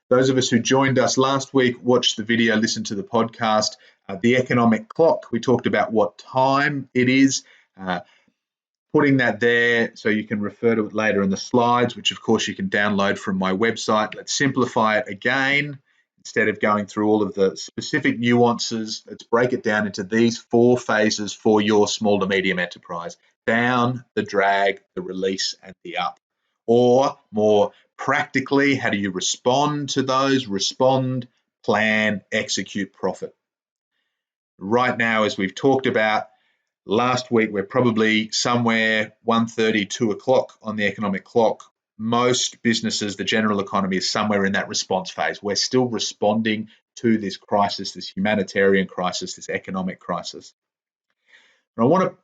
Those of us who joined us last week, watched the video, listened to the podcast, the economic clock. We talked about what time it is, putting that there so you can refer to it later in the slides, which of course you can download from my website. Let's simplify it again. Instead of going through all of the specific nuances, let's break it down into these 4 phases for your small to medium enterprise: down, the drag, the release, and the up. Or more practically, how do you respond to those? Respond, plan, execute, profit. Right now, as we've talked about, last week we're probably somewhere 1:30, 2 o'clock on the economic clock. Most businesses, the general economy, is somewhere in that response phase. We're still responding to this crisis, this humanitarian crisis, this economic crisis. And I want to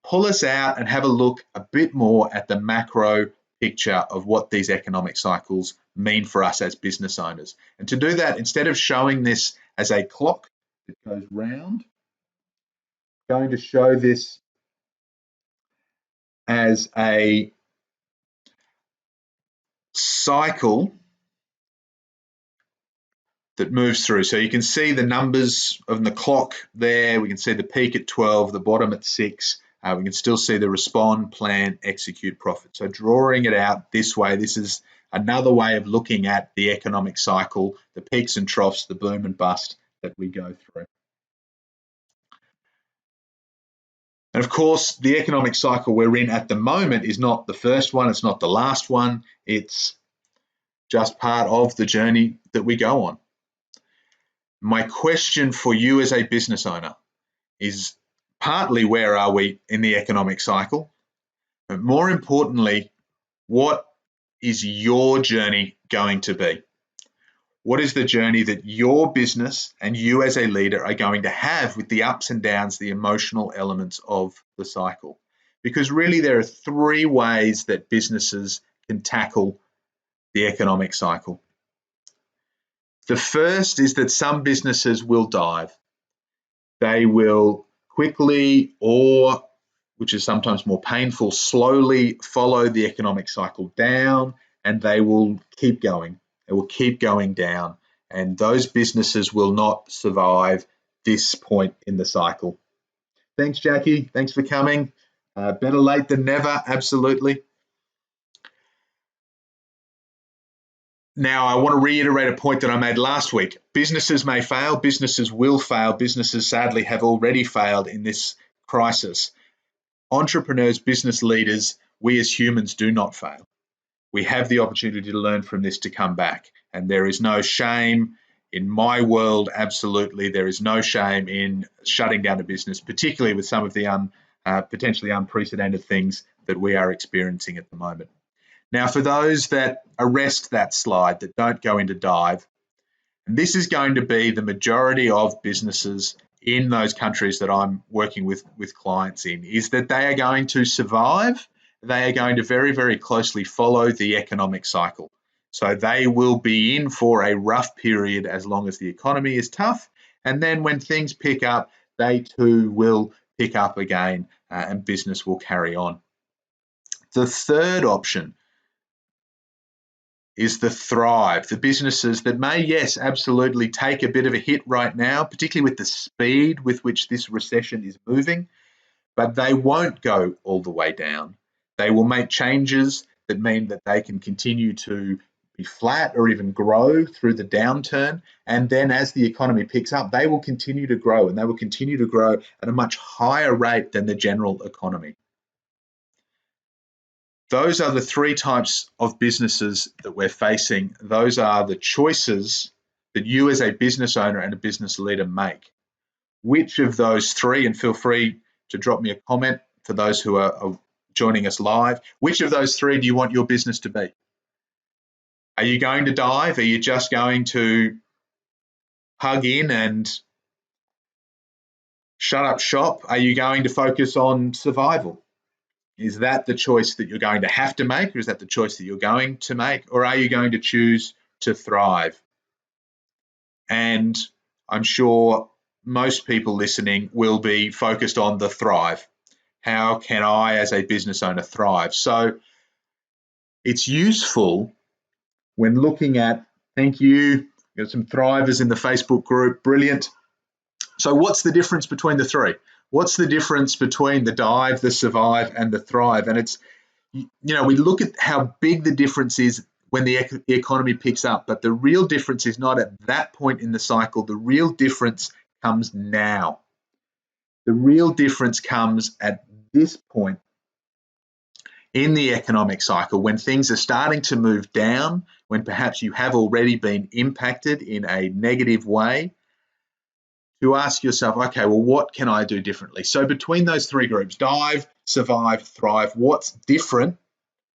pull us out and have a look a bit more at the macro picture of what these economic cycles mean for us as business owners. And to do that, instead of showing this as a clock that goes round, I'm going to show this as a cycle that moves through. So you can see the numbers of the clock there. We can see the peak at 12, the bottom at 6. We can still see the respond, plan, execute, profit. So drawing it out this way, this is another way of looking at the economic cycle, the peaks and troughs, the boom and bust that we go through. And of course, the economic cycle we're in at the moment is not the first one, it's not the last one, it's just part of the journey that we go on. My question for you as a business owner is partly, where are we in the economic cycle? But more importantly, what is your journey going to be? What is the journey that your business and you as a leader are going to have with the ups and downs, the emotional elements of the cycle? Because really there are 3 ways that businesses can tackle the economic cycle. The first is that some businesses will dive. They will quickly, or, which is sometimes more painful, slowly follow the economic cycle down, and they will keep going. It will keep going down, and those businesses will not survive this point in the cycle. Thanks, Jackie. Thanks for coming. Better late than never, absolutely. Now, I want to reiterate a point that I made last week. Businesses may fail, businesses will fail, businesses sadly have already failed in this crisis. Entrepreneurs, business leaders, we as humans do not fail. We have the opportunity to learn from this to come back. And there is no shame in my world, absolutely. There is no shame in shutting down a business, particularly with some of the potentially unprecedented things that we are experiencing at the moment. Now, for those that arrest that slide, that don't go into dive, and this is going to be the majority of businesses in those countries that I'm working with clients in, is that they are going to survive. They are going to very, very closely follow the economic cycle. So they will be in for a rough period as long as the economy is tough. And then when things pick up, they too will pick up again and business will carry on. The third option is the thrive, the businesses that may, yes, absolutely take a bit of a hit right now, particularly with the speed with which this recession is moving, but they won't go all the way down. They will make changes that mean that they can continue to be flat or even grow through the downturn. And then as the economy picks up, they will continue to grow, and they will continue to grow at a much higher rate than the general economy. Those are the 3 types of businesses that we're facing. Those are the choices that you as a business owner and a business leader make. Which of those 3, and feel free to drop me a comment for those who are joining us live, which of those 3 do you want your business to be? Are you going to dive? Are you just going to hug in and shut up shop? Are you going to focus on survival? Is that the choice that you're going to have to make, or is that the choice that you're going to make, or are you going to choose to thrive? And I'm sure most people listening will be focused on the thrive. How can I, as a business owner, thrive? So it's useful when looking at Thank you. Got some thrivers in the Facebook group. Brilliant. So what's the difference between the three? What's the difference between the dive, the survive, and the thrive? And it's, we look at how big the difference is when the economy picks up, but the real difference is not at that point in the cycle. The real difference comes now. The real difference comes at this point in the economic cycle when things are starting to move down, when perhaps you have already been impacted in a negative way, to ask yourself, okay, well, what can I do differently? So between those three groups, dive, survive, thrive, what's different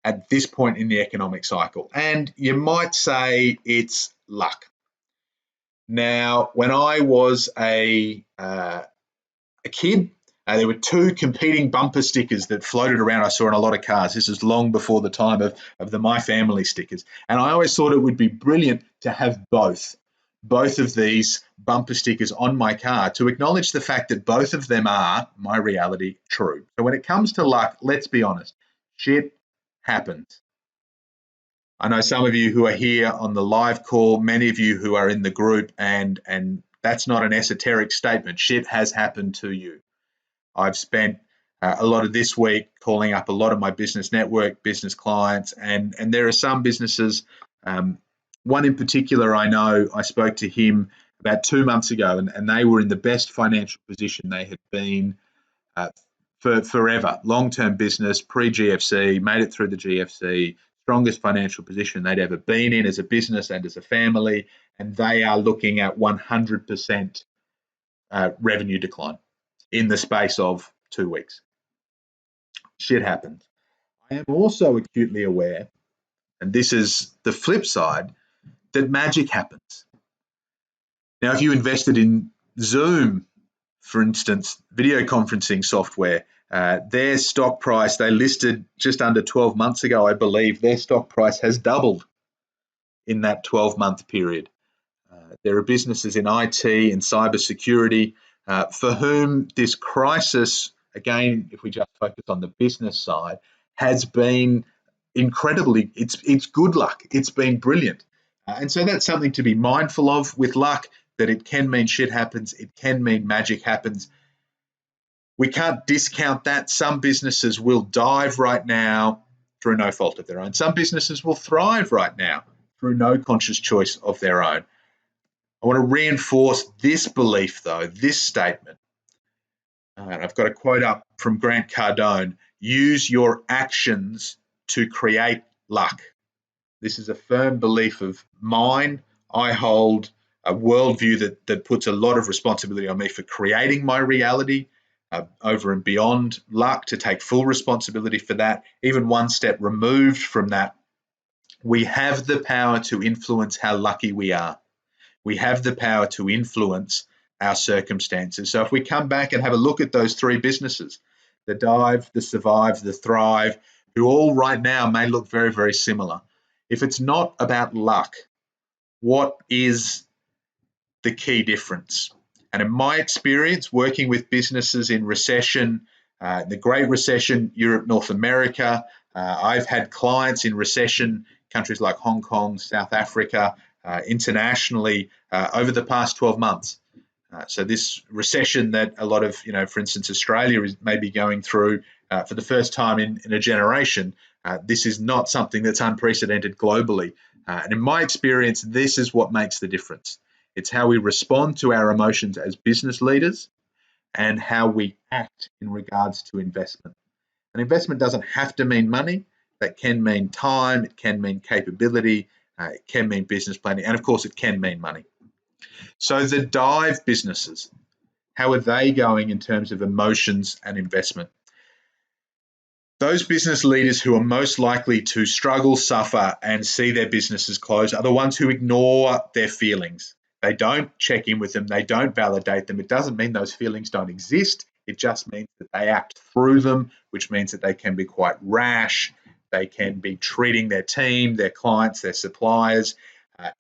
at this point in the economic cycle? And you might say it's luck. Now, when I was a kid, there were two competing bumper stickers that floated around. I saw in a lot of cars. This is long before the time of the My Family stickers. And I always thought it would be brilliant to have both of these bumper stickers on my car to acknowledge the fact that both of them are my reality true. So when it comes to luck, let's be honest, shit happens. I know some of you who are here on the live call, many of you who are in the group, and that's not an esoteric statement. Shit has happened to you. I've spent a lot of this week calling up a lot of my business network, business clients, and there are some businesses, one in particular I know, I spoke to him about 2 months ago, and they were in the best financial position they had been for forever. Long-term business, pre-GFC, made it through the GFC, strongest financial position they'd ever been in as a business and as a family, and they are looking at 100% revenue decline in the space of 2 weeks. Shit happens. I am also acutely aware, and this is the flip side, that magic happens. Now, if you invested in Zoom, for instance, video conferencing software, their stock price, they listed just under 12 months ago, I believe, their stock price has doubled in that 12-month period. There are businesses in IT and cybersecurity for whom this crisis, again, if we just focus on the business side, has been incredibly, it's good luck. It's been brilliant. And so that's something to be mindful of with luck, that it can mean shit happens. It can mean magic happens. We can't discount that. Some businesses will dive right now through no fault of their own. Some businesses will thrive right now through no conscious choice of their own. I want to reinforce this belief, though, this statement. And I've got a quote up from Grant Cardone: use your actions to create luck. This is a firm belief of mine. I hold a worldview that puts a lot of responsibility on me for creating my reality, over and beyond luck, to take full responsibility for that. Even one step removed from that, we have the power to influence how lucky we are. We have the power to influence our circumstances. So if we come back and have a look at those three businesses, the dive, the survive, the thrive, who all right now may look very, very similar. If it's not about luck, what is the key difference? And in my experience, working with businesses in recession, the Great Recession, Europe, North America, I've had clients in recession, countries like Hong Kong, South Africa, internationally over the past 12 months. So this recession that a lot of, for instance, Australia is maybe going through for the first time in a generation, this is not something that's unprecedented globally. And in my experience, this is what makes the difference. It's how we respond to our emotions as business leaders and how we act in regards to investment. And investment doesn't have to mean money. That can mean time, it can mean capability, it can mean business planning, and of course it can mean money. So the dive businesses, how are they going in terms of emotions and investment? Those business leaders who are most likely to struggle, suffer, and see their businesses close are the ones who ignore their feelings. They don't check in with them, they don't validate them. It doesn't mean those feelings don't exist. It just means that they act through them, which means that they can be quite rash. They can be treating their team, their clients, their suppliers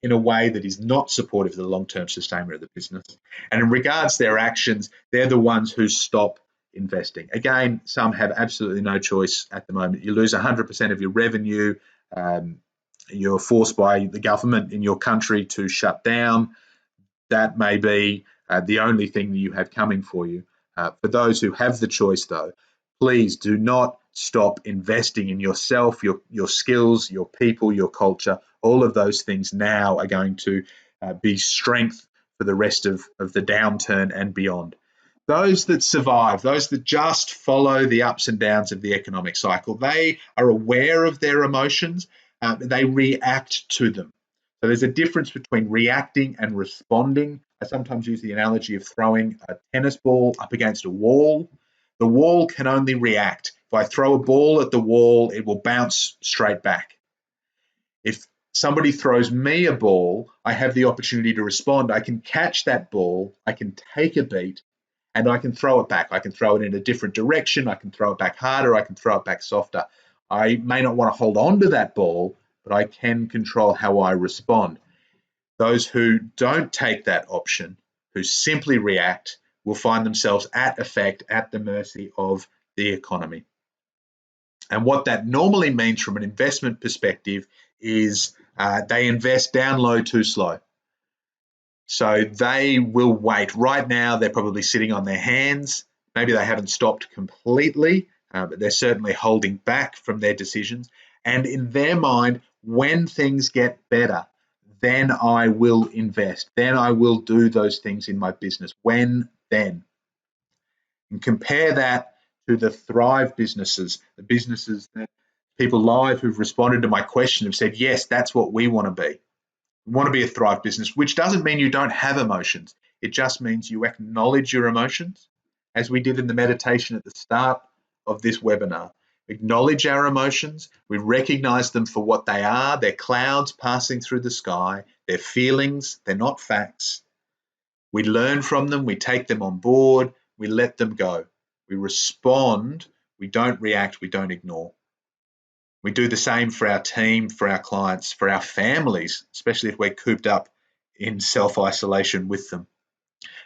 in a way that is not supportive of the long-term sustainment of the business. And in regards to their actions, they're the ones who stop investing. Again, some have absolutely no choice at the moment. You lose 100% of your revenue. you're forced by the government in your country to shut down. That may be the only thing that you have coming for you. For those who have the choice, though, please do not stop investing in yourself, your skills, your people, your culture. All of those things now are going to be strength for the rest of the downturn and beyond. Those that survive, those that just follow the ups and downs of the economic cycle, they are aware of their emotions, they react to them. So there's a difference between reacting and responding. I sometimes use the analogy of throwing a tennis ball up against a wall. The wall can only react. If I throw a ball at the wall, it will bounce straight back. If somebody throws me a ball, I have the opportunity to respond. I can catch that ball, I can take a beat, and I can throw it back. I can throw it in a different direction. I can throw it back harder. I can throw it back softer. I may not want to hold on to that ball, but I can control how I respond. Those who don't take that option, who simply react, will find themselves at effect, at the mercy of the economy. And what that normally means from an investment perspective is they invest down low too slow. So they will wait. Right now, they're probably sitting on their hands. Maybe they haven't stopped completely, but they're certainly holding back from their decisions. And in their mind, when things get better, then I will invest. Then I will do those things in my business. When then? And compare that to the Thrive businesses, the businesses that people live who've responded to my question have said, yes, that's what we want to be. We want to be a Thrive business, which doesn't mean you don't have emotions. It just means you acknowledge your emotions, as we did in the meditation at the start of this webinar. Acknowledge our emotions. We recognize them for what they are. They're clouds passing through the sky. They're feelings. They're not facts. We learn from them. We take them on board. We let them go. We respond. We don't react. We don't ignore. We do the same for our team, for our clients, for our families, especially if we're cooped up in self-isolation with them.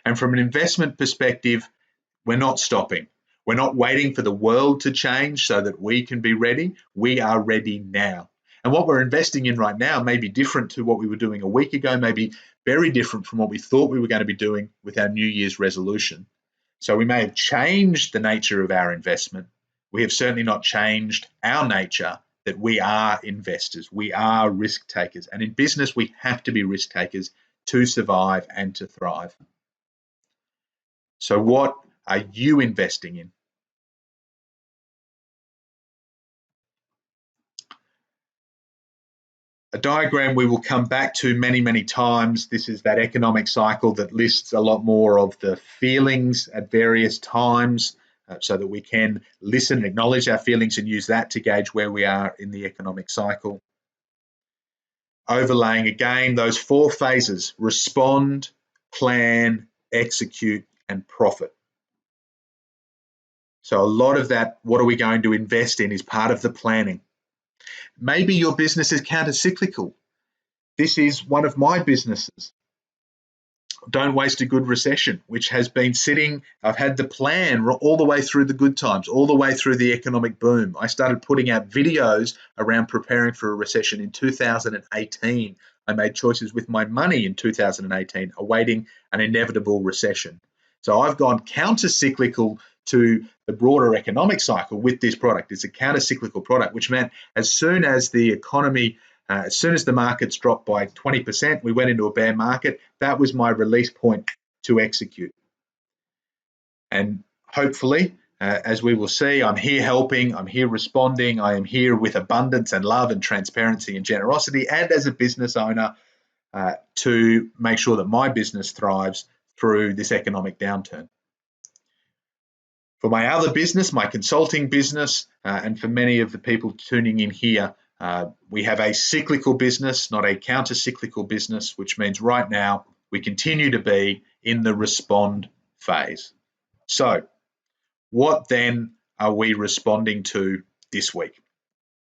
And from an investment perspective, we're not stopping. We're not waiting for the world to change so that we can be ready. We are ready now. And what we're investing in right now may be different to what we were doing a week ago, maybe very different from what we thought we were going to be doing with our New Year's resolution. So we may have changed the nature of our investment. We have certainly not changed our nature, that we are investors, we are risk takers. And in business, we have to be risk takers to survive and to thrive. So what are you investing in? A diagram we will come back to many, many times. This is that economic cycle that lists a lot more of the feelings at various times, so that we can listen and acknowledge our feelings and use that to gauge where we are in the economic cycle. Overlaying again those 4 phases: respond, plan, execute, and profit. So a lot of that, what are we going to invest in, is part of the planning. Maybe your business is counter-cyclical. This is one of my businesses. Don't Waste a Good Recession, which has been sitting, I've had the plan all the way through the good times, all the way through the economic boom. I started putting out videos around preparing for a recession in 2018. I made choices with my money in 2018, awaiting an inevitable recession. So I've gone counter-cyclical to the broader economic cycle with this product. It's a counter-cyclical product, which meant as soon as the economy as soon as the markets dropped by 20%, we went into a bear market. That was my release point to execute. And hopefully, as we will see, I'm here helping, I'm here responding, I am here with abundance and love and transparency and generosity, and as a business owner, to make sure that my business thrives through this economic downturn. For my other business, my consulting business, and for many of the people tuning in here, we have a cyclical business, not a counter-cyclical business, which means right now we continue to be in the respond phase. So what then are we responding to this week?